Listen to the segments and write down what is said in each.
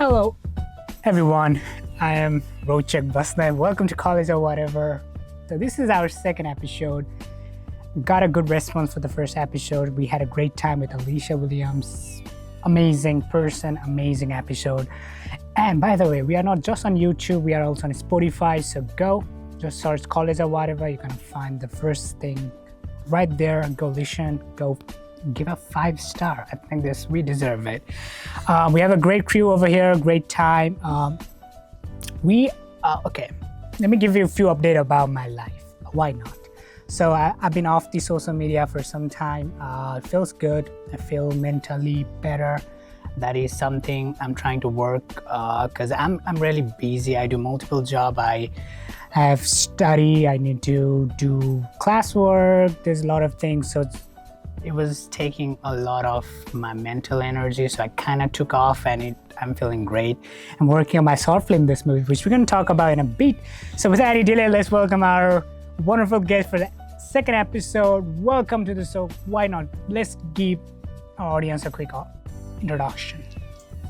Hello, everyone. I am Rochak Basnet. Welcome to College or Whatever. So this is our second episode. Got a good response for the first episode. We had a great time with Alicia Williams. Amazing person, amazing episode. And by the way, we are not just on YouTube, we are also on Spotify. So go, just search College or Whatever. You're gonna find the first thing right there. Go listen, go give a 5-star. I think we deserve it. We have a great crew over here, great time. Okay, let me give you a few updates about my life. Why not? So I've been off the social media for some time. It feels good. I feel mentally better. That is something I'm trying to work because I'm really busy. I do multiple jobs. I have study. I need to do classwork. There's a lot of things. So it was taking a lot of my mental energy. So I kind of took off and I'm feeling great. I'm working on my short film, this movie, which we're going to talk about in a bit. So without any delay, let's welcome our wonderful guest for the second episode. Welcome to the show. Why not? Let's give our audience a quick introduction.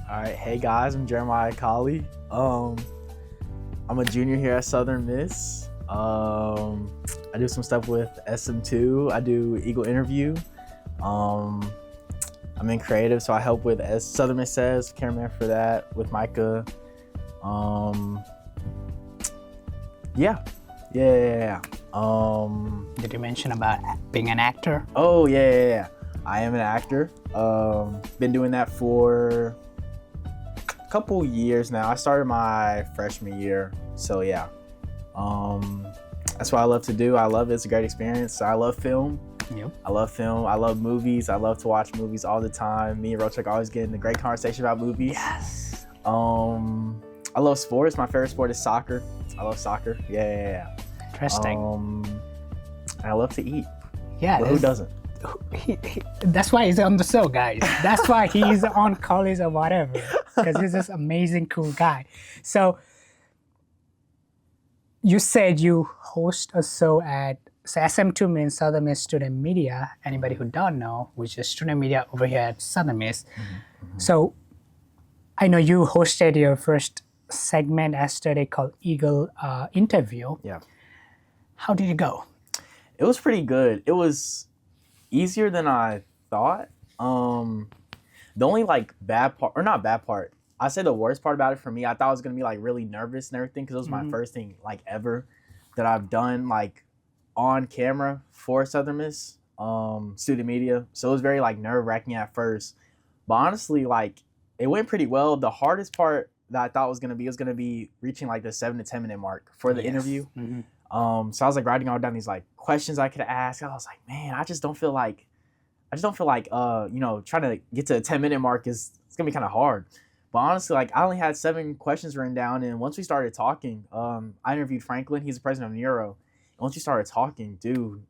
All right, hey guys, I'm Jeremiah Colley. I'm a junior here at Southern Miss. I do some stuff with SM2. I do Eagle Interview. I'm in creative, so I help with, as Southern Miss says, cameraman for that with Micah. Yeah. Did you mention about being an actor? Oh yeah. I am an actor. Been doing that for a couple years now. I started my freshman year, so yeah. That's what I love to do. I love it. It's a great experience. I love film. Yep. I love film. I love movies. I love to watch movies all the time. Me and Rochak always get in a great conversation about movies. Yes. I love sports. My favorite sport is soccer. I love soccer. Yeah. Interesting. And I love to eat. Yeah. But who doesn't? That's why he's on the show, guys. That's why he's on College or Whatever, because he's this amazing, cool guy. So you said you host a show at SM2 means Southern Miss Student Media. Anybody who don't know, which is student media over here at Southern Miss. Mm-hmm. So I know you hosted your first segment yesterday called Eagle Interview. Yeah. How did it go? It was pretty good. It was easier than I thought. The only bad part, or not bad part, I say the worst part about it for me, I thought I was gonna be really nervous and everything because it was my first thing ever that I've done on camera for Southern Miss student media. So it was very nerve-wracking at first, but honestly it went pretty well. The hardest part that I thought was gonna be reaching the 7 to 10 minute mark for the interview. Mm-hmm. So I was writing all down these questions I could ask. I was man, I just don't feel like trying to get to the 10-minute mark it's gonna be kind of hard. But honestly, I only had 7 questions written down, and once we started talking, I interviewed Franklin. He's the president of Neuro. And once we started talking, dude,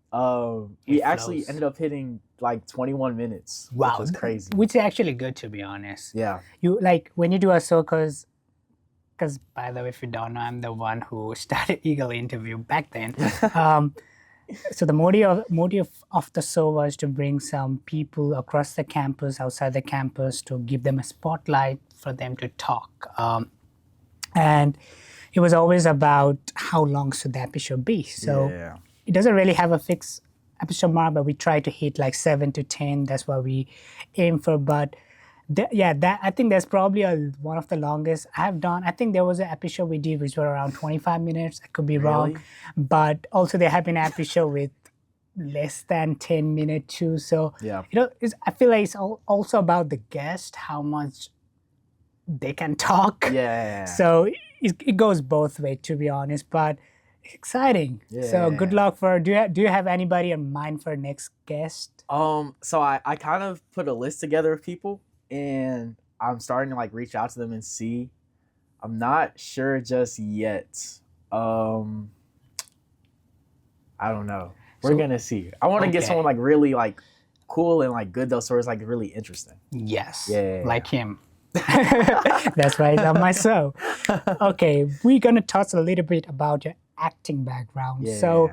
we actually ended up hitting 21 minutes. Wow, which was crazy. Which is actually good, to be honest. Yeah. You when you do a show, because by the way, if you don't know, I'm the one who started Eagle Interview back then. So the motive of the show was to bring some people across the campus, outside the campus, to give them a spotlight for them to talk. And it was always about how long should the episode be. So It doesn't really have a fixed episode mark, but we try to hit 7 to 10. That's what we aim for. But I think that's probably one of the longest I've done. I think there was an episode we did which were around 25 minutes. I could be wrong. But also there have been an episode with less than 10 minutes too. So, I feel like it's also about the guest, how much they can talk. Yeah. So it goes both ways, to be honest. But exciting. Yeah. So good luck do you have anybody in mind for next guest? So I kind of put a list together of people. And I'm starting to reach out to them and see. I'm not sure just yet. I don't know. We're gonna see. I want to get someone really cool and good though, so it's really interesting. Yes. Yeah. Like him. That's why he's on my show. Okay, we're gonna talk a little bit about your acting background. Yeah. So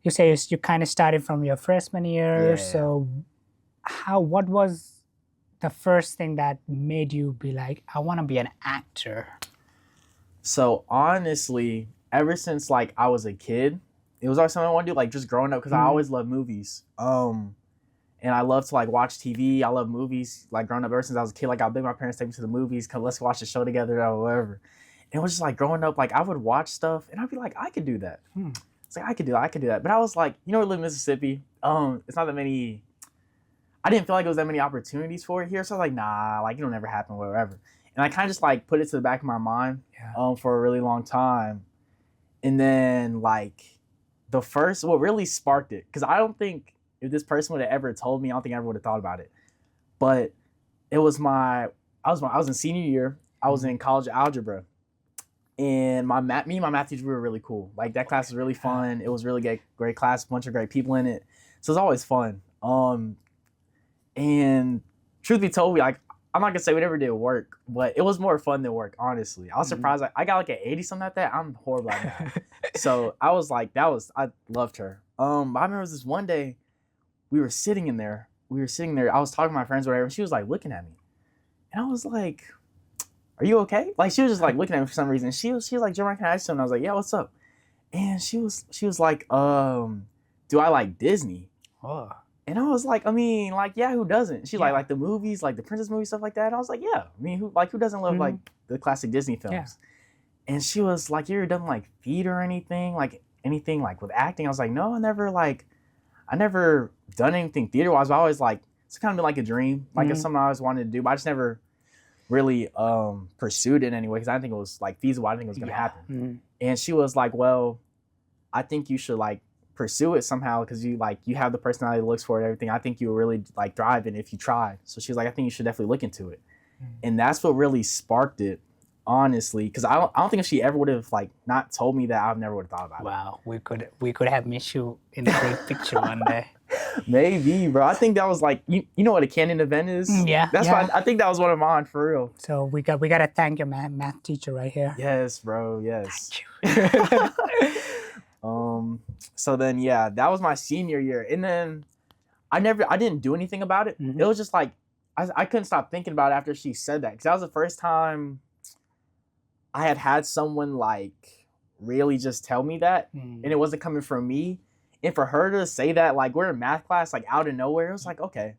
you say you kind of started from your freshman year. Yeah. So what was the first thing that made you be like, I want to be an actor? So honestly, ever since like I was a kid, it was always something I wanted to do, like just growing up, because I always loved movies. And I love to like watch TV. I love movies. Like growing up, ever since I was a kid, like I'll beg my parents to take me to the movies, come let's watch the show together or whatever. And it was just like growing up, like I would watch stuff and I'd be like, I could do that. It's like I could do that. But I was like, we live in Mississippi. It's not that many. I didn't feel like it was that many opportunities for it here. So I was like, nah, like it'll never happen, whatever. And I kind of just like put it to the back of my mind for a really long time. And then like what really sparked it, because I don't think if this person would have ever told me, I don't think I ever would have thought about it. But it was I was in senior year. I was in college algebra. And me and my math teacher, we were really cool. Like that class was really fun. It was really great class, bunch of great people in it. So it was always fun. And truth be told, I'm not gonna say we never did work, but it was more fun than work, honestly. I was surprised. Like, I got like an 80 something at that. I'm horrible at math. So I was like, I loved her. I remember it was this one day we were sitting there. I was talking to my friends or whatever, and she was like looking at me. And I was like, are you okay? Like she was just like looking at me for some reason. She was like, Jeremiah, can I ask you something? I was like, yeah, what's up? And she was like, do I like Disney? Oh. And I was like, I mean, like, yeah, who doesn't? She's like the movies, like the princess movies, stuff like that. And I was like, yeah. I mean, who doesn't love like the classic Disney films? Yeah. And she was like, you ever done like theater or anything like with acting? I was like, no, I never done anything theater wise. But I always like, it's kind of been like a dream. Like it's something I always wanted to do, but I just never really pursued it anyway, because I didn't think it was like feasible. I didn't think it was gonna happen. And she was like, well, I think you should like pursue it somehow, because you have the personality that looks for it and everything. I think you will really like thrive in it if you try. So she's like, I think you should definitely look into it. And that's what really sparked it, honestly, because I don't think if she ever would have like not told me that, I never would have thought about it. Wow, we could have met you in the great picture one day. Maybe, bro. I think that was like you know what a canon event is. Yeah, that's why I think that was one of mine for real. So we got to thank your math teacher right here. Yes, bro. Yes. Thank you. So then, yeah, that was my senior year. And then I didn't do anything about it. It was just like, I couldn't stop thinking about it after she said that. Because that was the first time I had someone like really just tell me that. And it wasn't coming from me. And for her to say that, like we're in math class, like out of nowhere, it was like, okay.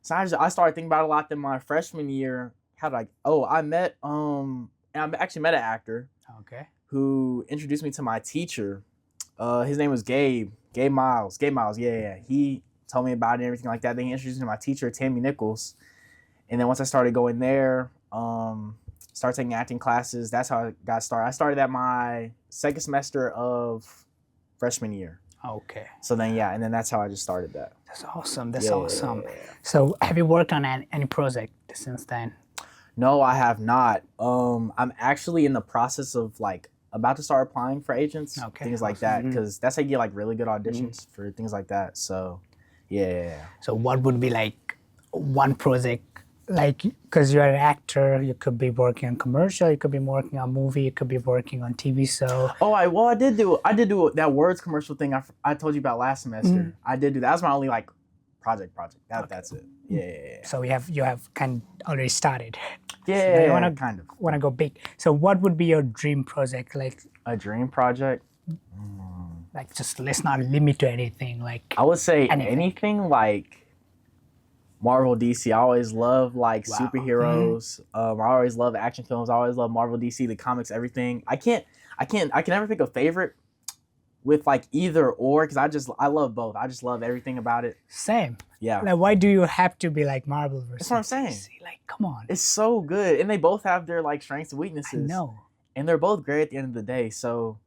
So I started thinking about it a lot in my freshman year. I actually met an actor. Okay. Who introduced me to my teacher. His name was Gabe Miles. Yeah. He told me about it and everything like that. Then he introduced me to my teacher, Tammy Nichols. And then once I started going there, started taking acting classes, that's how I got started. I started at my second semester of freshman year. Okay. So then, and then that's how I just started that. That's awesome. Awesome. So have you worked on any project since then? No, I have not. I'm actually in the process of like about to start applying for agents, things like that, because that's how you get like really good auditions for things like that. So, yeah. So what would be like one project, like, because you're an actor, you could be working on commercial, you could be working on movie, you could be working on TV. So I did do that Words commercial thing I told you about last semester. I did do that. That was my only like project. That's it. Yeah. So you have kind of already started. Yeah, so you want to go big. So what would be your dream project? Like a dream project? Like just let's not limit to anything. Like I would say anything like Marvel, DC. I always love like superheroes. I always love action films. I always love Marvel, DC, the comics, everything. I can never pick a favorite with like either or, because I love both. I just love everything about it. Same. Yeah. Like why do you have to be like Marvel versus That's what I'm saying. DC? Like come on. It's so good, and they both have their like strengths and weaknesses. I know. And they're both great at the end of the day. So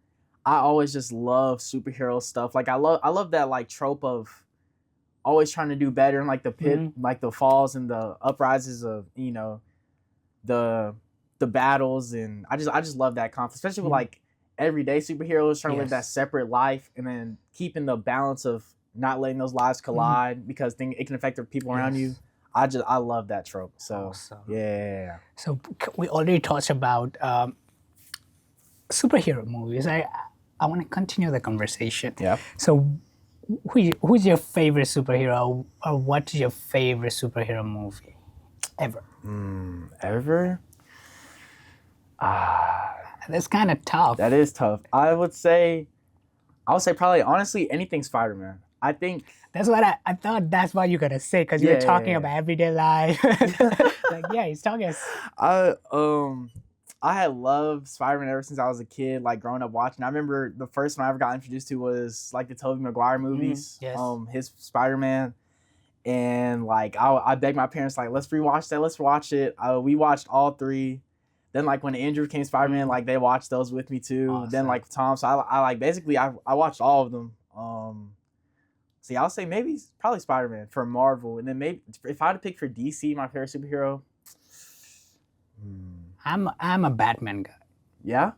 I always just love superhero stuff. Like I love that like trope of always trying to do better, and like the pit, like the falls and the uprises of the battles, and I just love that conflict, especially with like everyday superheroes trying to live that separate life, and then keeping the balance of not letting those lives collide because it can affect the people around you. I love that trope. So awesome. Yeah. So we already talked about superhero movies. I want to continue the conversation. Yeah. So who's your favorite superhero, or what's your favorite superhero movie? ever? Ever? That's kind of tough. That is tough. I would say probably honestly anything Spider-Man. I think That's what I thought. That's what you're gonna say because you were talking about everyday life. Like, yeah, he's talking. I had loved Spider-Man ever since I was a kid, like growing up watching. I remember the first one I ever got introduced to was like the Tobey Maguire movies. Yes. His Spider-Man. And like I begged my parents, like, let's rewatch that, let's watch it. We watched all three. Then like when Andrew became Spider-Man, like they watched those with me too. Awesome. Then like Tom, so I like basically I watched all of them. See, I'll say probably Spider-Man for Marvel, and then maybe if I had to pick for DC, my favorite superhero. I'm a Batman guy. Yeah,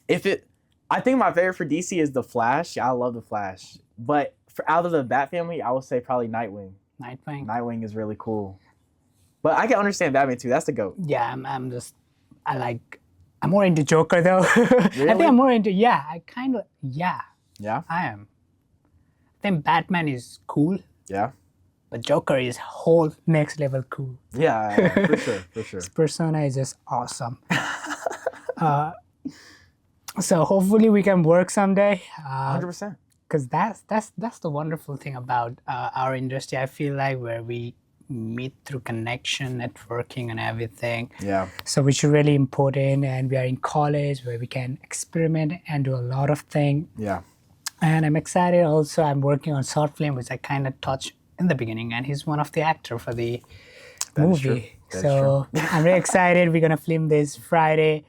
I think my favorite for DC is the Flash. I love the Flash, but out of the Bat family, I would say probably Nightwing. Nightwing is really cool, but I can understand Batman too. That's the GOAT. Yeah, I'm more into Joker though. Really? I think I'm more into I am. I think Batman is cool. Yeah. But Joker is whole next level cool. Yeah, for sure. His persona is just awesome. So hopefully we can work someday. 100%. Because that's the wonderful thing about our industry. I feel like where we meet through connection, networking, and everything. Yeah. So which is really important. And we are in college where we can experiment and do a lot of things. Yeah. And I'm excited also. I'm working on short film, which I kind of touched in the beginning. And he's one of the actors for the movie. So I'm really excited. We're going to film this Friday.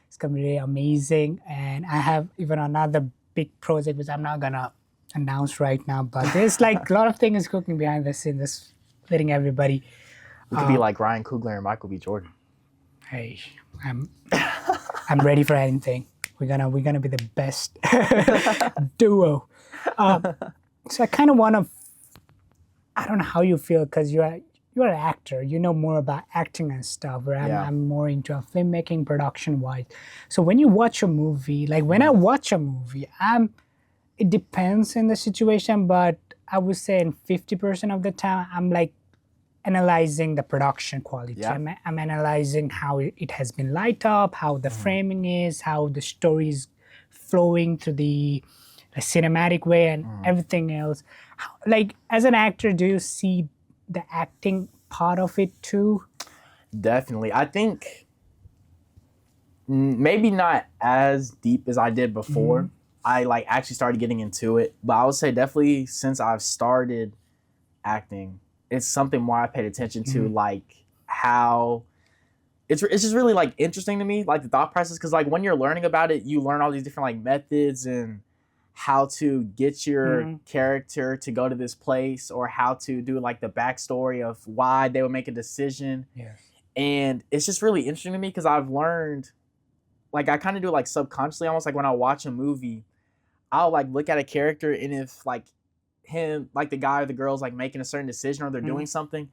It's going to be really amazing. And I have even another big project, which I'm not going to announce right now. But there's like a lot of things cooking behind the scenes. Just letting everybody. We could be like Ryan Coogler and Michael B. Jordan. Hey, I'm ready for anything. We're gonna be the best duo. So I kind of want to. I don't know how you feel because you're an actor. You know more about acting and stuff. Where I'm more into filmmaking, production wise. So when you watch a movie, like when I watch a movie, it depends in the situation, but I would say in 50% of the time, I'm like analyzing the production quality. Yeah. I'm analyzing how it has been light up, how the framing is, how the story is flowing through the cinematic way and everything else. Like as an actor, do you see the acting part of it too? Definitely. I think maybe not as deep as I did before. I like actually started getting into it, but I would say definitely since I've started acting, it's something more I paid attention to, like how it's just really like interesting to me, like the thought process, because like when you're learning about it, you learn all these different like methods and how to get your character to go to this place, or how to do like the backstory of why they would make a decision. Yes. And it's just really interesting to me because I've learned, like I kind of do it like subconsciously, almost like when I watch a movie, I'll like look at a character, and if like him, like the guy or the girl's like making a certain decision or they're doing something,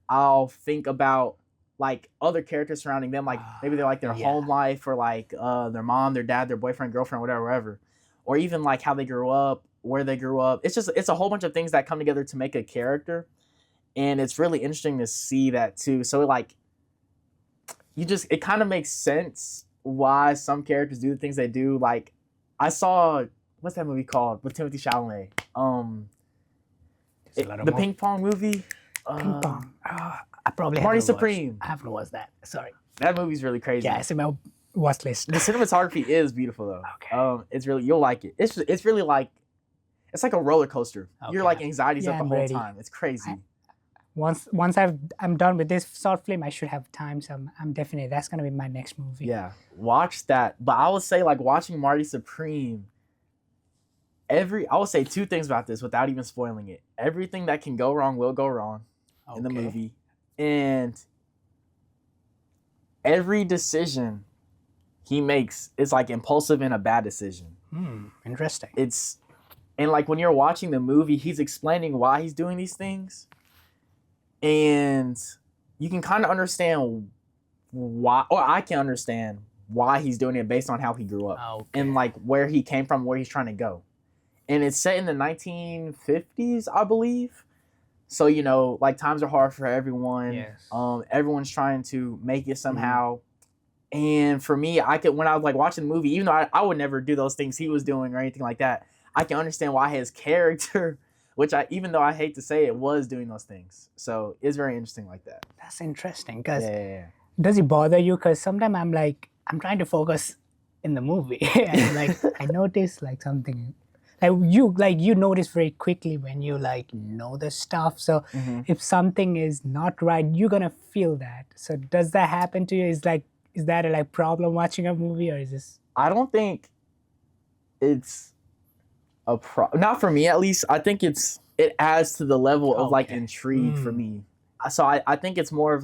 I'll think about like other characters surrounding them, like maybe they're like their home life, or like their mom, their dad, their boyfriend, girlfriend, whatever, or even like how they grew up, where they grew up. It's a whole bunch of things that come together to make a character, and it's really interesting to see that too. So like it kind of makes sense why some characters do the things they do. Like I saw, what's that movie called with Timothée Chalamet? The ping pong movie. Ping pong. I probably Marty haven't Supreme. I haven't watched that. Sorry. That movie's really crazy. Yeah, it's in my watch list. The cinematography is beautiful though. Okay. It's really, you'll like it. It's really like, it's like a roller coaster. Okay. You're like anxiety's up the I'm whole ready. time. It's crazy. Once I'm done with this short film, I should have time. So I'm definitely, that's gonna be my next movie. Yeah, watch that. But I would say like watching Marty Supreme. I would say two things about this without even spoiling it. Everything that can go wrong will go wrong in the movie, and every decision he makes is like impulsive and a bad decision. Interesting. And like when you're watching the movie, he's explaining why he's doing these things, and you can kind of understand why, or I can understand why he's doing it based on how he grew up and like where he came from, where he's trying to go. And it's set in the 1950s, I believe. So, like times are hard for everyone. Yes. Everyone's trying to make it somehow. And for me, when I was like watching the movie, even though I would never do those things he was doing or anything like that, I can understand why his character, even though I hate to say it, was doing those things. So it's very interesting like that. That's interesting. Because Yeah. does it bother you? Because sometimes I'm trying to focus in the movie, and I notice something. You notice very quickly when you know the stuff. So if something is not right, you're gonna feel that. So does that happen to you? Is that a problem watching a movie, or is this? I don't think it's a not for me at least. I think it adds to the level of intrigue for me. So I think it's more of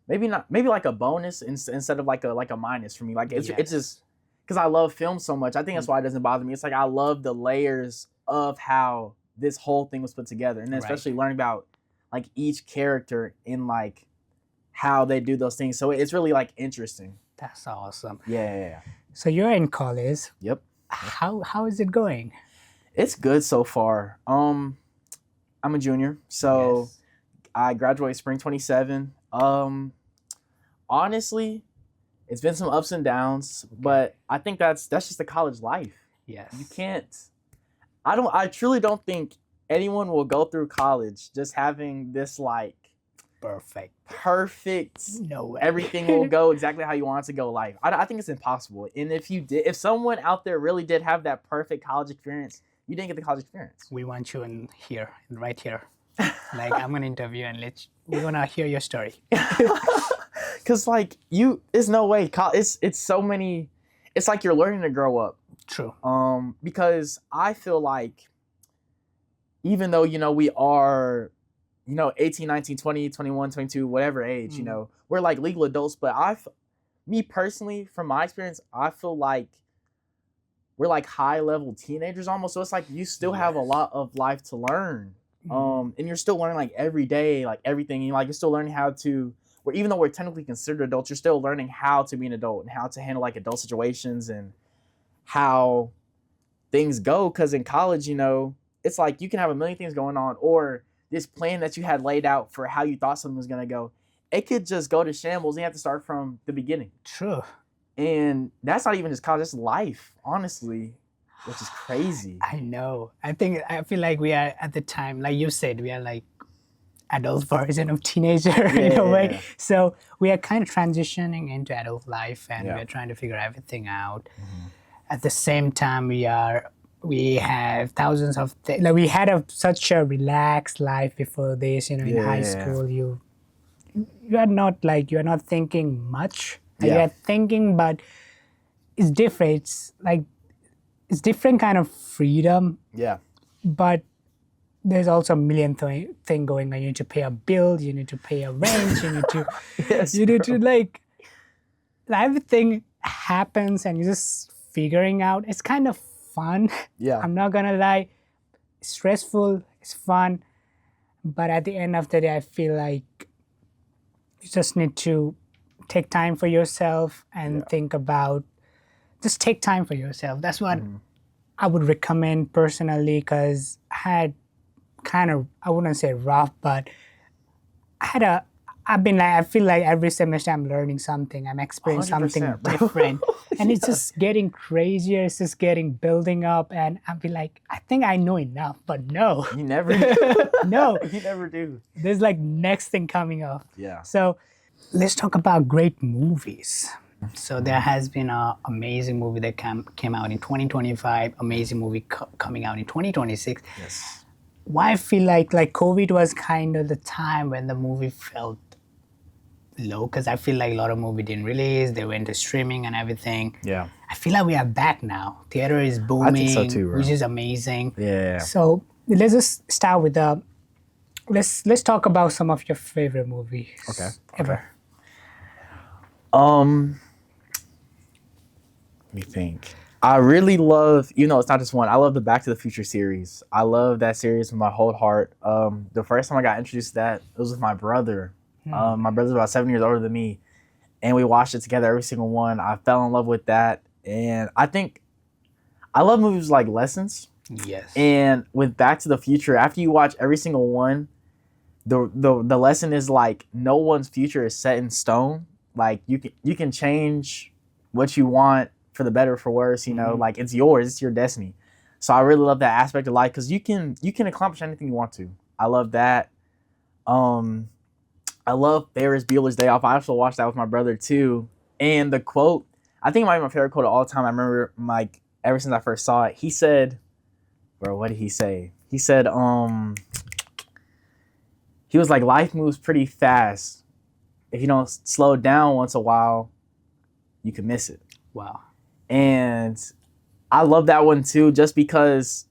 maybe like a bonus instead of like a minus for me. It's just because I love film so much. I think that's why it doesn't bother me. It's I love the layers of how this whole thing was put together, and then especially learning about each character in how they do those things. So it's really interesting. That's awesome. Yeah. So you're in college. Yep. How is it going? It's good so far. I'm a junior, so I graduate spring 27. Honestly, it's been some ups and downs, but I think that's just the college life. Yes. You can't. I truly don't think anyone will go through college just having this perfect. No way. Everything will go exactly how you want it to go life. I think it's impossible. And if someone out there really did have that perfect college experience, you didn't get the college experience. We want you right here. I'm gonna interview and we wanna hear your story. Cause it's no way. It's so many. It's you're learning to grow up. True. Because I feel even though we are 18, 19, 20, 21, 22, whatever age, we're legal adults. But me personally, from my experience, I feel we're high level teenagers almost. So it's you still have a lot of life to learn. And you're still learning every day, everything. And you're still learning how to, even though we're technically considered adults, you're still learning how to be an adult and how to handle adult situations and how things go. Cause in college, it's you can have a million things going on, or this plan that you had laid out for how you thought something was going to go, it could just go to shambles and you have to start from the beginning. True. And that's not even just college, that's life, honestly, which is crazy. I know. I feel we are at the time, like you said, we are adult version of teenager in a way. So we are kind of transitioning into adult life, and we're trying to figure everything out. At the same time, we have thousands of things. We had such a relaxed life before this. In high school, you are not thinking much. You are thinking, but it's different. It's different kind of freedom. Yeah. But there's also a million thing going on. You need to pay a bill. You need to pay a rent. You need to. Need to everything happens, and you're just figuring out. It's kind of fun. Yeah. I'm not gonna lie. It's stressful. It's fun. But at the end of the day, I feel you just need to take time for yourself and think about. Just take time for yourself. That's what I would recommend personally, because I had I wouldn't say rough, but I feel every semester I'm learning something. I'm experiencing something different. And it's just getting crazier. It's just building up. And I'll be I think I know enough, but no. You never do. No. You never do. There's next thing coming up. Yeah. So let's talk about great movies. So there has been an amazing movie that came out in 2025, amazing movie coming out in 2026. Yes. Why I feel like COVID was kind of the time when the movie felt low, because I feel a lot of movies didn't release, they went to streaming and everything. Yeah. I feel we are back now. Theater is booming, I think so too, bro. Which is amazing. Yeah. So let's just start with let's talk about some of your favorite movies ever. Let me think. I really love, it's not just one. I love the Back to the Future series. I love that series with my whole heart. The first time I got introduced to that, it was with my brother. My brother's about 7 years older than me, and we watched it together, every single one. I fell in love with that, and I think I love movies like Lessons. Yes. And with Back to the Future, after you watch every single one, the lesson is like no one's future is set in stone. Like you can change what you want for the better or for worse, you know, like it's yours, it's your destiny. So I really love that aspect of life because you can accomplish anything you want to. I love that. I love Ferris Bueller's Day Off. I also watched that with my brother too. And the quote, I think it might be my favorite quote of all time. I remember like ever since I first saw it. He said, bro, what did he say? He said, he was like, life moves pretty fast. If you don't slow down once a while, you can miss it. Wow. And I love that one too, just because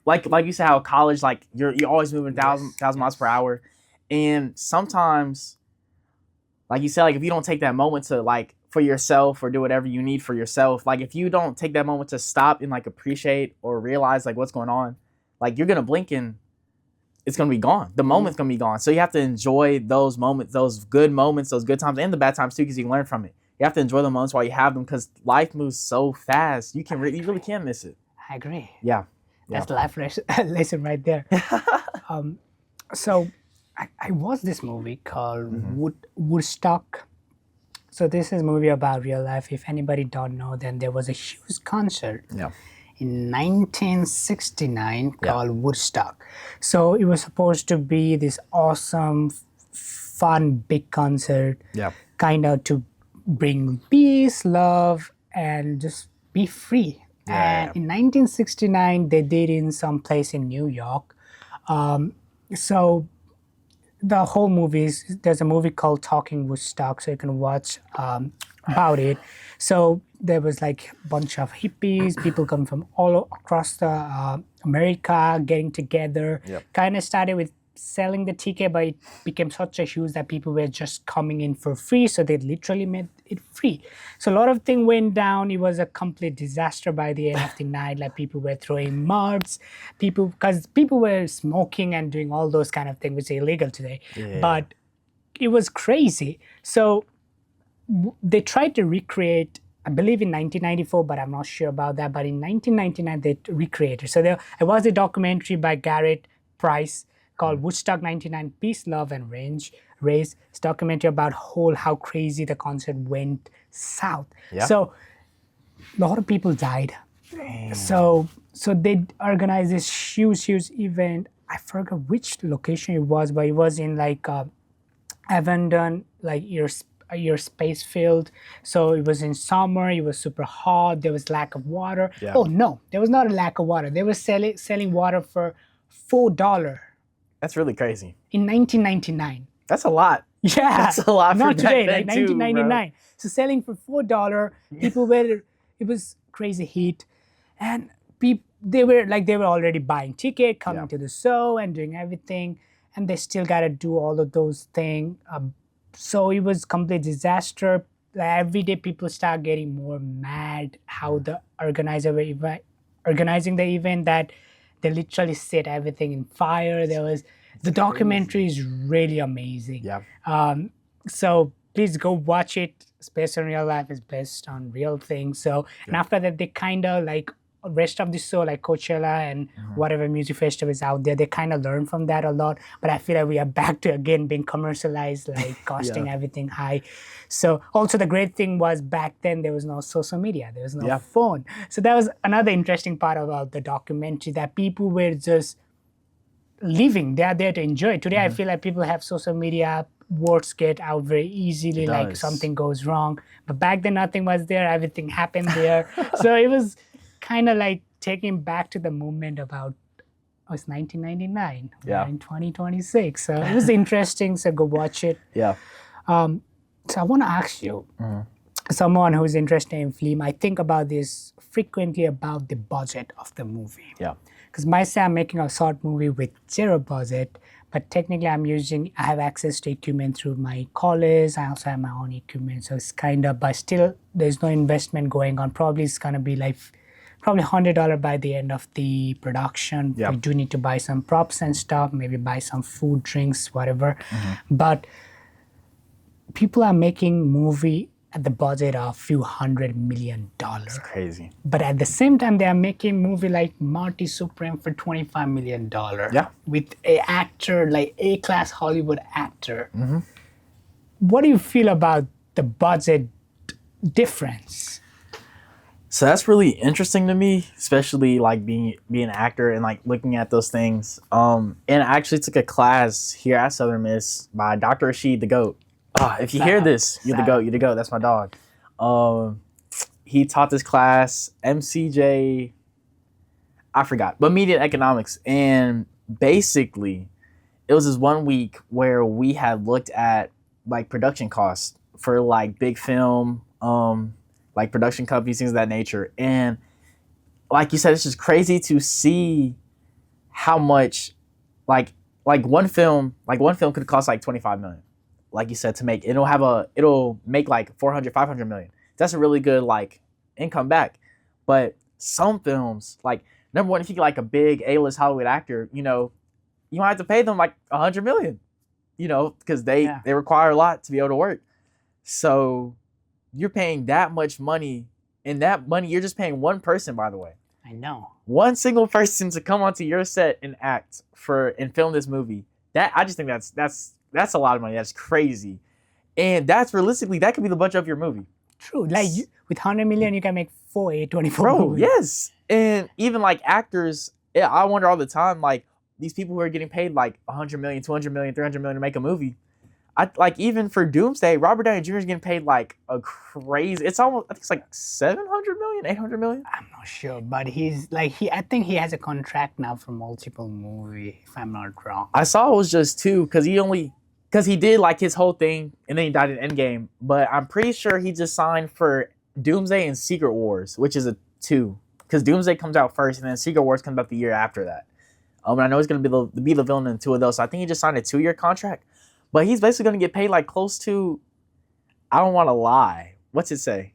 like you said, how college, like you're always moving 1,000 miles per hour. And sometimes, like you said, like if you don't take that moment to like for yourself or do whatever you need for yourself, like if you don't take that moment to stop and like appreciate or realize like what's going on, like you're gonna blink and it's gonna be gone. The moment's gonna be gone. So you have to enjoy those moments, those good times and the bad times too, because you can learn from it. You have to enjoy the moments while you have them because life moves so fast. You really can miss it. I agree. Yeah. That's the life lesson right there. So I watched this movie called Woodstock. So this is a movie about real life. If anybody don't know, then there was a huge concert in 1969 called Woodstock. So it was supposed to be this awesome, fun, big concert, kind of to bring peace, love, and just be free. And in 1969, they did in some place in New York. So the whole movie there's a movie called Talking Woodstock, so you can watch about it. So there was like a bunch of hippies, people coming from all across the America, getting together. Kind of started with selling the ticket, but it became such a huge that people were just coming in for free, so they literally made it free. So a lot of things went down. It was a complete disaster by the end of the night. Like people were throwing muds, because people were smoking and doing all those kind of things, which is illegal today. But it was crazy. So they tried to recreate, I believe in 1994, but I'm not sure about that. But in 1999, they recreated. So there was a documentary by Garrett Price called Woodstock 99, Peace, Love, and Race. It's a documentary about how crazy the concert went south. So a lot of people died. Damn. So they organized this huge event. I forgot which location it was, but it was in like abandoned, like your space field. So it was in summer, it was super hot, there was lack of water. Oh no, there was not a lack of water. They were selling water for $4. That's really crazy. In 1999. That's a lot. Yeah. That's a lot for not today, back then like 1999. Too, so selling for $4, people were, it was crazy heat. And they were already buying ticket, coming to the show and doing everything. And they still got to do all of those things. So it was complete disaster. Like every day people start getting more mad how the organizing the event, that they literally set everything in fire. The documentary is really amazing. So please go watch it. It's based on real life. It's based on real things. So and after that, they kind of like rest of the show, like Coachella and whatever music festival is out there, they kind of learn from that a lot. But I feel like we are back to again being commercialized, like costing everything high. So also the great thing was back then there was no social media, there was no phone. So that was another interesting part about the documentary, that people were just living. They are there to enjoy. Today I feel like people have social media, words get out very easily, like something goes wrong. But back then nothing was there, everything happened there. So it was kind of like taking back to the moment about, it's 1999. We're in 2026. So it was interesting. So go watch it. So I want to ask you, someone who's interested in film, I think about this frequently about the budget of the movie. Because myself, I'm making a short movie with zero budget, but technically I have access to equipment through my college. I also have my own equipment. So it's kind of, but still there's no investment going on. Probably it's going to be like probably $100 by the end of the production. We do need to buy some props and stuff, maybe buy some food, drinks, whatever. But people are making movie at the budget of few $100 million. It's crazy. But at the same time, they are making a movie like Marty Supreme for $25 million. Yeah. With a actor, like A-class Hollywood actor. Mm-hmm. What do you feel about the budget difference? So that's really interesting to me, especially like being an actor and like looking at those things. And I actually took a class here at Southern Miss by Dr. Rashid the GOAT. If you hear this, you're the GOAT. You're the GOAT. That's my dog. He taught this class, MCJ, I forgot, but media and economics. And basically, it was this 1 week where we had looked at like production costs for like big film, like production companies, things of that nature. And like you said, it's just crazy to see how much like one film could cost like 25 million. Like you said, to make it'll make like 400, 500 million. That's a really good like income back. But some films, like number one, if you get like a big A-list Hollywood actor, you don't have to pay them like 100 million, because they require a lot to be able to work. So you're paying that much money, and that money you're just paying one person, by the way. I know. One single person to come onto your set and act and film this movie. That I just think that's a lot of money. That's crazy. And that's realistically, that could be the budget of your movie. True. Like with 100 million, you can make 4 A24 Bro, movies. yes. And even like actors, I wonder all the time, like these people who are getting paid like 100 million, 200 million, 300 million to make a movie. Like even for Doomsday, Robert Downey Jr. is getting paid like a crazy. It's almost, I think it's like 700 million, 800 million. I'm not sure, but I think he has a contract now for multiple movies, if I'm not wrong. I saw it was just 2 because he did like his whole thing and then he died in Endgame. But I'm pretty sure he just signed for Doomsday and Secret Wars, which is a 2, because Doomsday comes out first and then Secret Wars comes out the year after that. And I know he's gonna be the villain in 2 of those. So I think he just signed a 2-year contract. But he's basically going to get paid like close to, I don't want to lie. What's it say?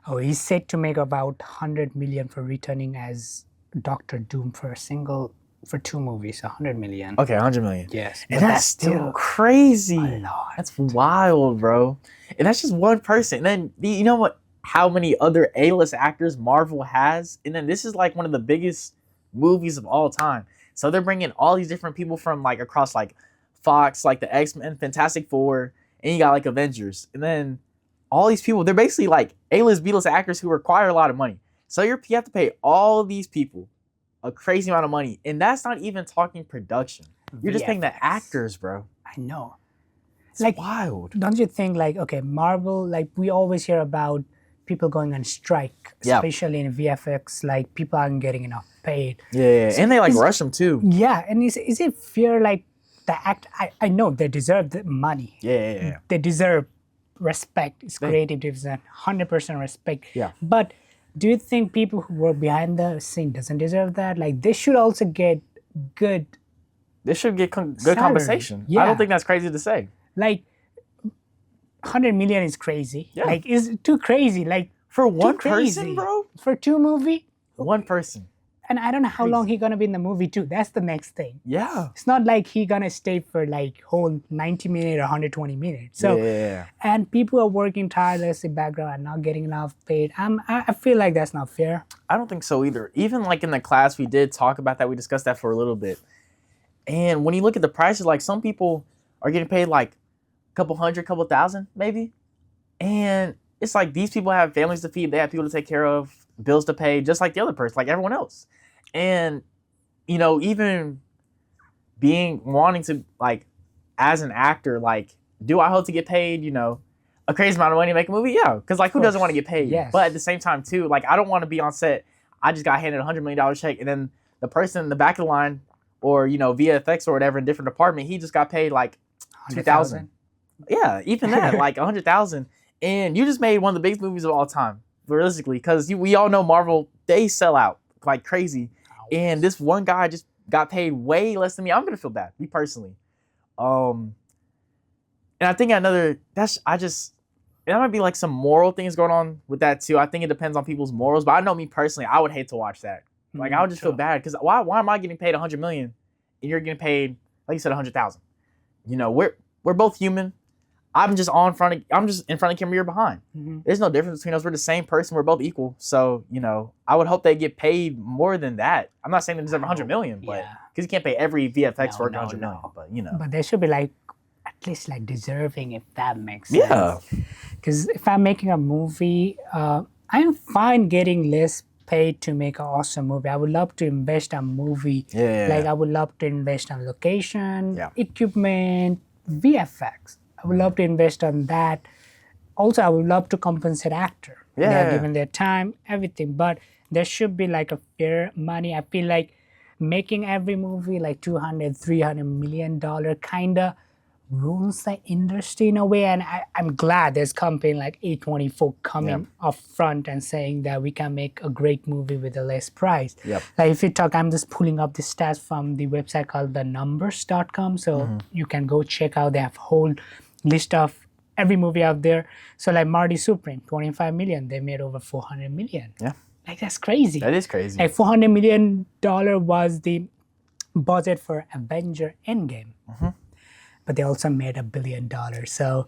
Oh, he's said to make about 100 million for returning as Doctor Doom for 2 movies, 100 million. Okay, 100 million. Yes. And that's still crazy. A lot. That's wild, bro. And that's just one person. And then, you know what? How many other A-list actors Marvel has? And then this is like one of the biggest movies of all time. So they're bringing all these different people from like across like Fox, like the X-Men, Fantastic Four, and you got like Avengers. And then all these people, they're basically like A-list, B-list actors who require a lot of money. So you have to pay all of these people a crazy amount of money. And that's not even talking production. You're just paying the actors, bro. I know. It's like wild. Don't you think like, okay, Marvel, like we always hear about people going on strike, especially in VFX, like people aren't getting enough paid. Yeah, so and they like rush them too. Yeah, and is it fair like I know they deserve the money. Yeah. They deserve respect. It's creative design, 100% respect. Yeah. But do you think people who work behind the scene doesn't deserve that? Like they should also get good. They should get good salary. compensation. Yeah. I don't think that's crazy to say. Like 100 million is crazy. Yeah. Like is too crazy. Like for one person, bro. For 2 movies. One person. And I don't know how long he's gonna be in the movie too. That's the next thing. Yeah. It's not like he's gonna stay for like whole 90 minutes or 120 minutes. So and people are working tirelessly background and not getting enough paid. I feel like that's not fair. I don't think so either. Even like in the class we did talk about that. We discussed that for a little bit. And when you look at the prices, like some people are getting paid like a couple hundred, couple thousand maybe. And it's like these people have families to feed. They have people to take care of, bills to pay, just like the other person, like everyone else. And, even wanting to, like, as an actor, like, do I hope to get paid, a crazy amount of money to make a movie? Yeah. Because, like, who doesn't want to get paid? Yes. But at the same time, too, like, I don't want to be on set. I just got handed a $100 million check. And then the person in the back of the line or, VFX or whatever in different department, he just got paid, like, $2,000. Yeah, even that, like, $100,000. And you just made one of the biggest movies of all time, realistically. Because we all know Marvel, they sell out like crazy. And this one guy just got paid way less than me. I'm gonna feel bad, me personally. And I think that might be like some moral things going on with that too. I think it depends on people's morals. But I know me personally, I would hate to watch that. Like I would just feel bad because why am I getting paid 100 million and you're getting paid like you said 100,000? We're both human. I'm just in front of camera, you're behind. There's no difference between us. We're the same person. We're both equal. So, you know, I would hope they get paid more than that. I'm not saying they deserve 100 million, but because you can't pay every VFX worker 100 million, but you know. But they should be like, at least like deserving, if that makes sense. Yeah. Because if I'm making a movie, I'm fine getting less paid to make an awesome movie. I would love to invest in a movie. Like I would love to invest on location, equipment, VFX. I would love to invest on that. Also, I would love to compensate actor. They're given their time, everything. But there should be like a fair money. I feel like making every movie like $200-300 million kind of ruins the industry in a way. And I'm glad there's company like A24 coming up front and saying that we can make a great movie with a less price. Like if you talk, I'm just pulling up the stats from the website called thenumbers.com. So you can go check out. They have a whole list of every movie out there. So like Marty Supreme, 25 million. They made over 400 million. Like that's crazy. That is crazy. Like $400 million was the budget for Avenger Endgame. But they also made $1 billion. So,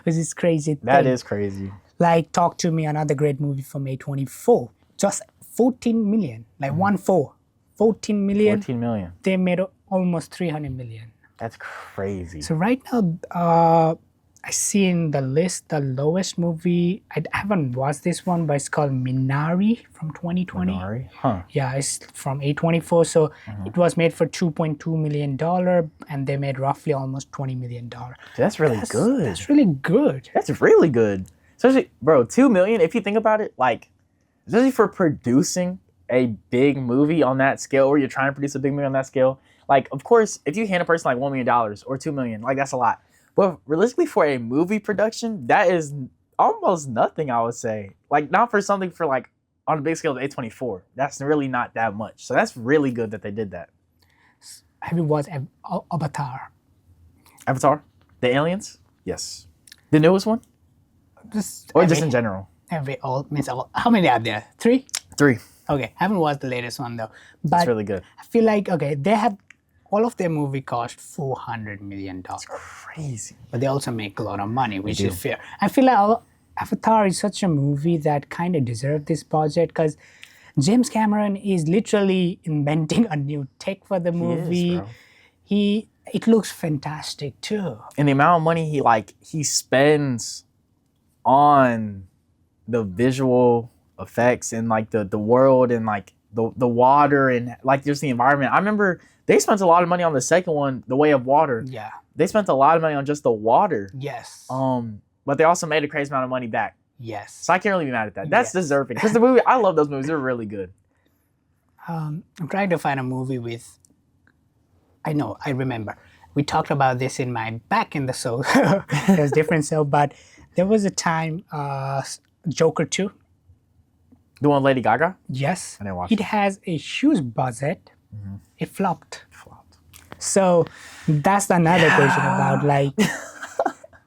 which is crazy. That is crazy. Like, Talk to Me, another great movie from A24. Just 14 million. Like 14 million. 14 million. They made almost 300 million. That's crazy. So right now, I see in the list the lowest movie. I haven't watched this one, but it's called Minari from 2020. Minari? Huh. Yeah, it's from A24. So it was made for $2.2 million, and they made roughly almost $20 million. That's really good. That's really good. That's really good. Especially, bro, $2 million, if you think about it, like, especially for producing a big movie on that scale, or you're trying to produce a big movie on that scale, like, of course, if you hand a person like $1 million or $2 million, like, that's a lot. But realistically, for a movie production, that is almost nothing, I would say. Like, not for something for, like, on a big scale of A24. That's really not that much. So that's really good that they did that. Have you watched Avatar? Avatar? The aliens? Yes. The newest one? Just in general? How many are there? 3? 3. Okay, I haven't watched the latest one, though. But it's really good. I feel like, okay, they have... All of their movie cost $400 million. That's crazy. But they also make a lot of money, which is fair. I feel like Avatar is such a movie that kind of deserved this budget because James Cameron is literally inventing a new tech for the movie. It looks fantastic too. And the amount of money he spends on the visual effects and like the world and like the water and like just the environment. I remember they spent a lot of money on the second one, The Way of Water. Yeah. They spent a lot of money on just the water. Yes. But they also made a crazy amount of money back. Yes. So I can't really be mad at that. That's deserving. Because the movie, I love those movies. They're really good. I'm trying to find a movie with... I remember. We talked about this in my back in the show. There's different show, but there was a time, Joker 2. The one with Lady Gaga? Yes. I didn't watch it. It has a huge budget. It flopped. So that's another question about like,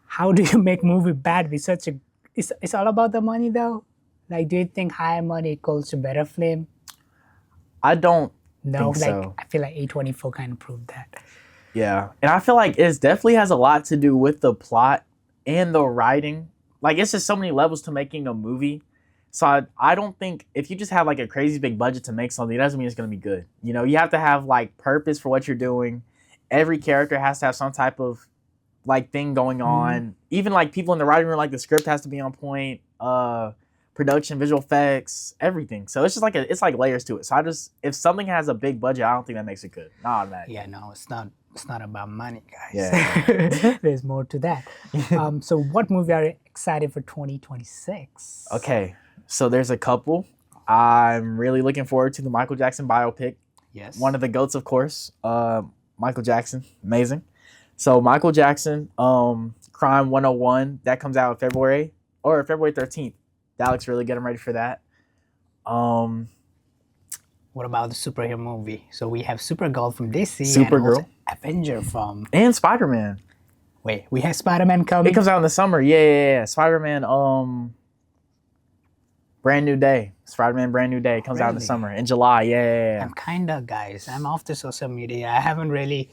how do you make movie bad with such a... It's all about the money though? Like, do you think higher money equals to better film? I don't think so. Like, I feel like A24 kind of proved that. Yeah. And I feel like it definitely has a lot to do with the plot and the writing. Like, it's just so many levels to making a movie. So I don't think if you just have like a crazy big budget to make something, it doesn't mean it's going to be good. You know, you have to have like purpose for what you're doing. Every character has to have some type of like thing going on. Even like people in the writing room, like the script has to be on point. Production, visual effects, everything. So it's just like it's like layers to it. So if something has a big budget, I don't think that makes it good. Not automatically. Yeah, no, it's not about money, guys. Yeah. There's more to that. So what movie are you excited for 2026? Okay. So there's a couple. I'm really looking forward to the Michael Jackson biopic. Yes. One of the GOATs, of course. Michael Jackson. Amazing. So Michael Jackson, Crime 101. That comes out in February 13th. That looks really good. I'm ready for that. What about the superhero movie? So we have Supergirl from DC. Supergirl. And Avenger from... And Spider-Man. Wait, we have Spider-Man coming? It comes out in the summer. Yeah. Spider-Man, Brand New Day. Spider-Man Brand New Day. It comes out in the Really? summer. In July. Yeah. I'm kind of, guys, I'm off the social media. I haven't really.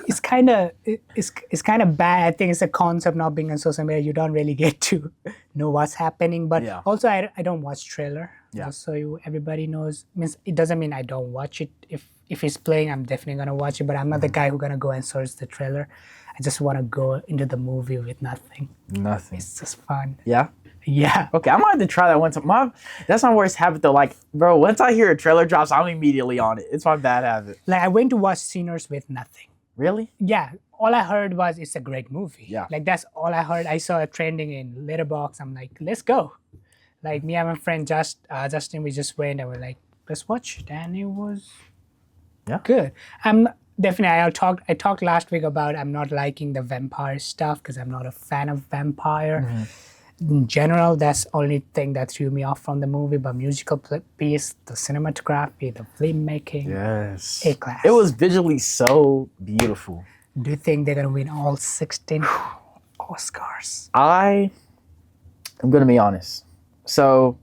It's kind of it's kind of bad. I think it's a concept not being on social media. You don't really get to know what's happening. But Yeah. also, I don't watch trailer. Yeah. Just so everybody knows. Means it doesn't mean I don't watch it. If it's playing, I'm definitely gonna watch it. But I'm not the guy who's gonna go and search the trailer. I just want to go into the movie with nothing. Nothing. It's just fun. Yeah? Yeah. Okay, I might have to try that one time. That's my worst habit though. Like, bro, once I hear a trailer drops, I'm immediately on it. It's my bad habit. Like I went to watch Sinners with nothing. Really? Yeah. All I heard was it's a great movie. Yeah. Like that's all I heard. I saw it trending in Letterboxd. I'm like, let's go. Like me and my friend Justin, we just went and we're like, let's watch it. And it was good. I'm definitely I talked last week about I'm not liking the vampire stuff because I'm not a fan of vampire. In general, that's the only thing that threw me off from the movie. But musical piece, the cinematography, the filmmaking, Yes. A-class. It was visually so beautiful. Do you think they're gonna win all 16 Oscars? I'm gonna be honest. So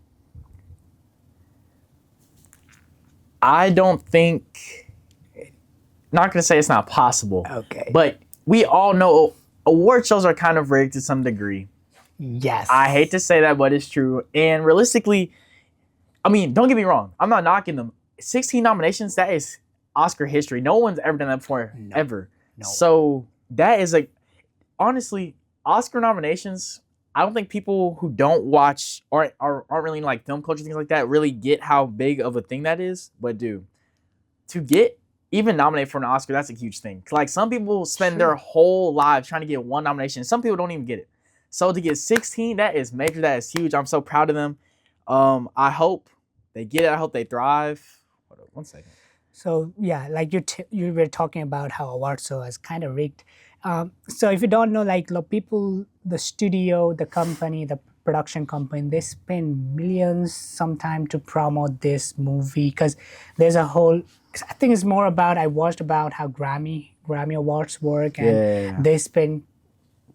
I don't think, not gonna say it's not possible. Okay. But we all know award shows are kind of rigged to some degree. Yes. I hate to say that, but it's true. And realistically, I mean, don't get me wrong. I'm not knocking them. 16 nominations, that is Oscar history. No one's ever done that before, ever. No. So that is like, honestly, Oscar nominations, I don't think people who don't watch or aren't really in like film culture, things like that, really get how big of a thing that is. But dude, to get even nominated for an Oscar, that's a huge thing. Like some people spend their whole lives trying to get one nomination. Some people don't even get it. So to get 16, that is major. That is huge. I'm so proud of them. I hope they get it. I hope they thrive. Hold on 1 second. So yeah, like you were talking about how award show is kind of rigged. So if you don't know, like people, the studio, the company, the production company, they spend millions sometimes to promote this movie because there's a whole. I think it's more about I watched about how Grammy Awards work and they spend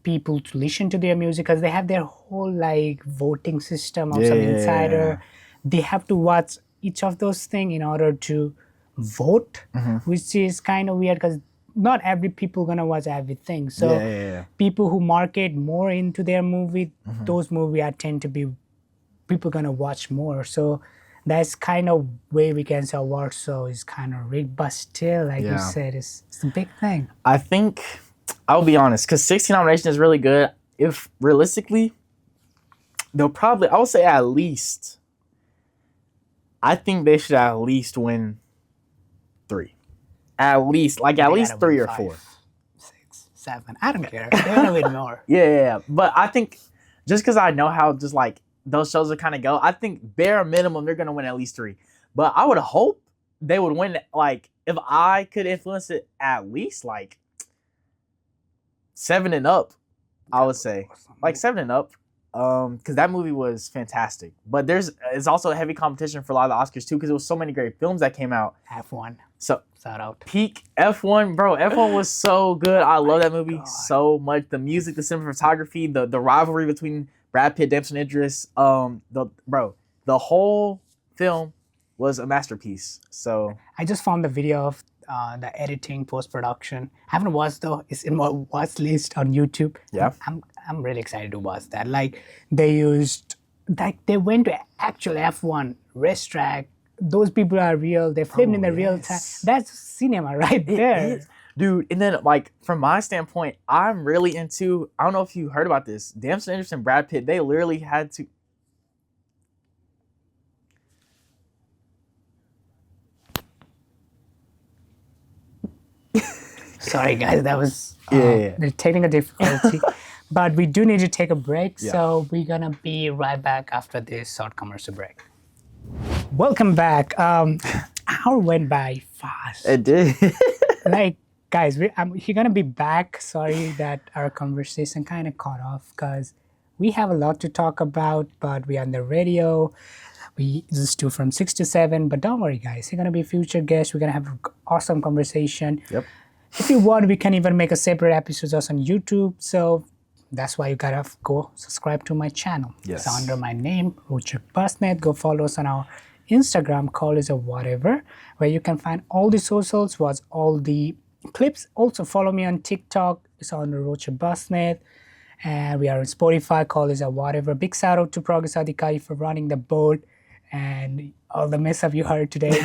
people to listen to their music because they have their whole like voting system of some insider. They have to watch each of those things in order to vote, which is kind of weird because not every people gonna watch everything. So people who market more into their movie, those movies are tend to be people gonna watch more. So that's kind of way we can say award show is kind of rigged, but still, like you said, it's a big thing. I think I'll be honest, because 16 nominations is really good. If realistically, they'll probably, I would say at least, I think they should at least win 3. At least, like at least 3 or 4. 6, 7. I don't care. They're gonna win more. Yeah. But I think just because I know how just like those shows will kind of go, I think bare minimum they're gonna win at least 3. But I would hope they would win. Like if I could influence it, at least like 7 and up, I would say. Like 7 and up. Because that movie was fantastic. But it's also a heavy competition for a lot of the Oscars too, because there was so many great films that came out. F1. So shout out. Peak F1, bro. F1 was so good. I love that movie so much. The music, the cinematography, the rivalry between Brad Pitt, Damson Idris. The whole film was a masterpiece. So I just found the video of the editing, post-production. I haven't watched though. It's in my watch list on YouTube. Yeah. I'm really excited to watch that. Like they went to actual F1 racetrack. Those people are real. They filmed in the real time. That's cinema right there. Dude, and then like from my standpoint, I'm really into, I don't know if you heard about this, Damson Idris and Brad Pitt, they literally had to Sorry guys, that was the technical difficulty. But we do need to take a break, so we're gonna be right back after this short commercial break. Welcome back. Hour went by fast. It did. Like, guys, we're gonna be back. Sorry that our conversation kind of caught off because we have a lot to talk about, but we're on the radio. We just do from 6 to 7, but don't worry, guys. You're gonna be future guests. We're gonna have an awesome conversation. Yep. If you want, we can even make a separate episode just on YouTube. So that's why you gotta go subscribe to my channel. Yes. It's under my name, Rochak Basnet. Go follow us on our Instagram, College or whatever, where you can find all the socials, watch all the clips. Also follow me on TikTok. It's on Rochak Basnet. And we are on Spotify, College or whatever. Big shout out to Progress Adhikari for running the board and all the mess up you heard today.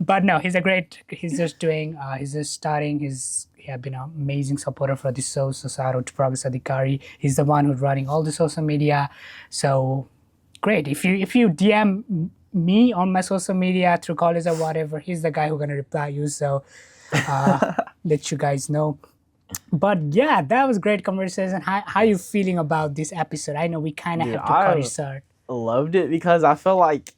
But no, he's just starting. He has been an amazing supporter for this show. So shout out to Progress Adhikari. He's the one who's running all the social media. So great. If you DM me on my social media through College or whatever, he's the guy who's gonna reply you. So let you guys know. But yeah, that was great conversation. How you feeling about this episode? I know we kind of have to cut it short. Loved it because I feel like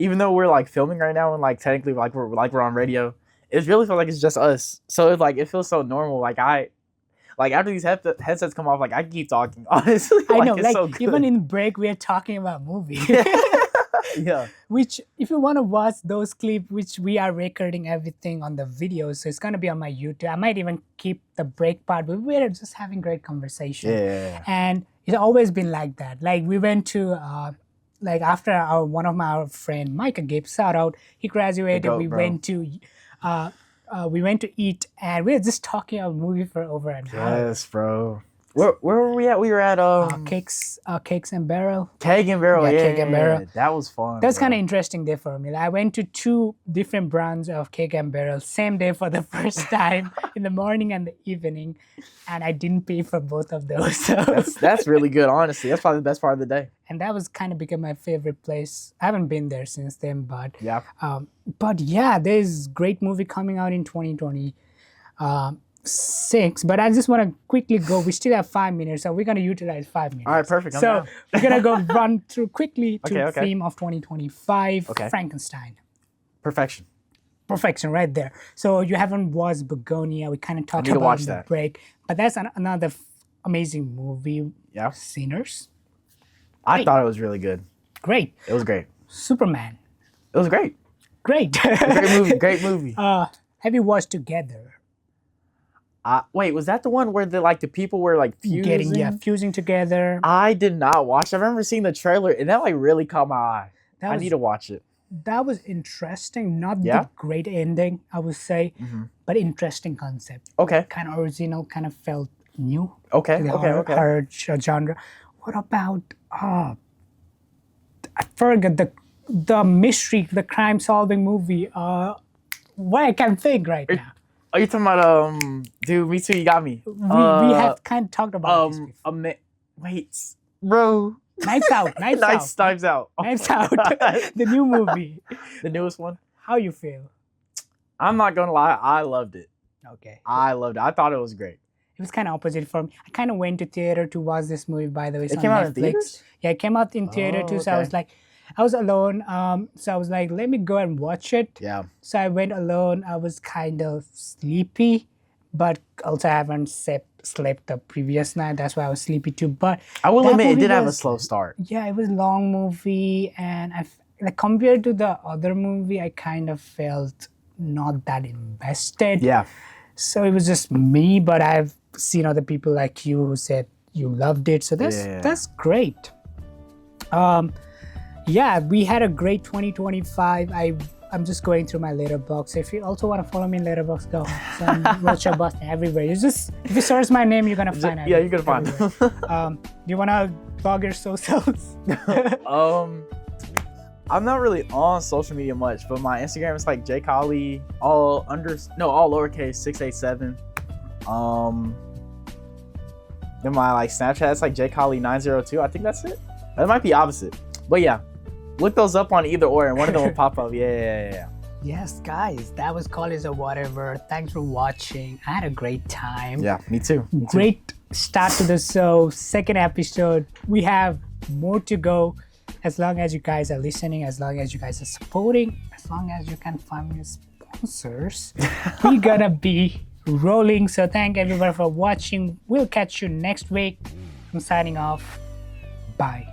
even though we're like filming right now and like technically we're on radio, it really feels like it's just us. So it's like it feels so normal. Like after these headsets come off, like I can keep talking. Honestly, I know. It's Like so good. even in break, we are talking about movies. Yeah. Which, if you want to watch those clips, which we are recording everything on the video, so it's gonna be on my YouTube. I might even keep the break part, but we're just having great conversation. Yeah. And it's always been like that. Like we went to like after one of our friend Micah Gibbs, shout out, he graduated. We went to eat, and we were just talking about movie for over an hour. Yes, bro. Where were we at? We were at Cakes and Barrel. Keg and Barrel. Yeah, Cake and Barrel. That was fun. That's kind of interesting day for me. Like, I went to 2 different brands of Cake and Barrel same day for the first time in the morning and the evening, and I didn't pay for both of those. So. That's really good, honestly. That's probably the best part of the day. And that was kind of become my favorite place. I haven't been there since then, but yeah. But yeah, there's great movie coming out in 2020. 6, but I just want to quickly go. We still have 5 minutes, so we're going to utilize 5 minutes. All right, perfect. So we're going to go run through quickly to Okay. the theme of 2025, Okay. Frankenstein. Perfection right there. So you haven't watched Begonia. We kind of talked need to about watch the that. break, but that's another amazing movie. Yeah. Sinners. I thought it was really good. Great. It was great. Superman. It was great. Great. Great movie. Have you watched Together? Wait, was that the one where the people were like fusing? Fusing together. I did not watch. I remember seeing the trailer, and that like really caught my eye. I need to watch it. That was interesting. Not the great ending, I would say, but interesting concept. Okay. Kind of original. Kind of felt new. Okay. The Okay. horror genre. What about? I forget the mystery, the crime solving movie. What I can think right now. Are you talking about dude? Me too. You got me. We have kind of talked about this before. Wait, bro. Knives Out. Knives Out. Knives Out. Knives Out. The new movie. The newest one. How you feel? I'm not gonna lie. I loved it. Okay. I loved it. I thought it was great. It was kind of opposite for me. I kind of went to theater to watch this movie. By the way, it came out in theaters. Yeah, it came out in theater too. So I was alone. So I was like, let me go and watch it. Yeah. So I went alone. I was kind of sleepy, but also I haven't slept the previous night. That's why I was sleepy too. But I will admit, it did have a slow start. Yeah, it was a long movie, and compared to the other movie, I kind of felt not that invested. Yeah. So it was just me, but I've seen other people like you who said you loved it. So that's great. Yeah, we had a great 2025. I'm just going through my letterbox. If you also want to follow me in letterbox, go. So I'm Rochak Basnet everywhere. If you search my name, you're gonna find it. Yeah, you're gonna find it. Do you wanna plug your socials? I'm not really on social media much, but my Instagram is like J Colley, all lowercase 687. Then my Snapchat is like J Colley 902. I think that's it. That might be opposite, but yeah. Look those up on either or, and one of them will pop up. Yeah. Yes, guys, that was College or whatever. Thanks for watching. I had a great time. Yeah, me too. Great start to the show. Second episode. We have more to go. As long as you guys are listening, as long as you guys are supporting, as long as you can find me sponsors, we're gonna be rolling. So thank everyone for watching. We'll catch you next week. I'm signing off. Bye.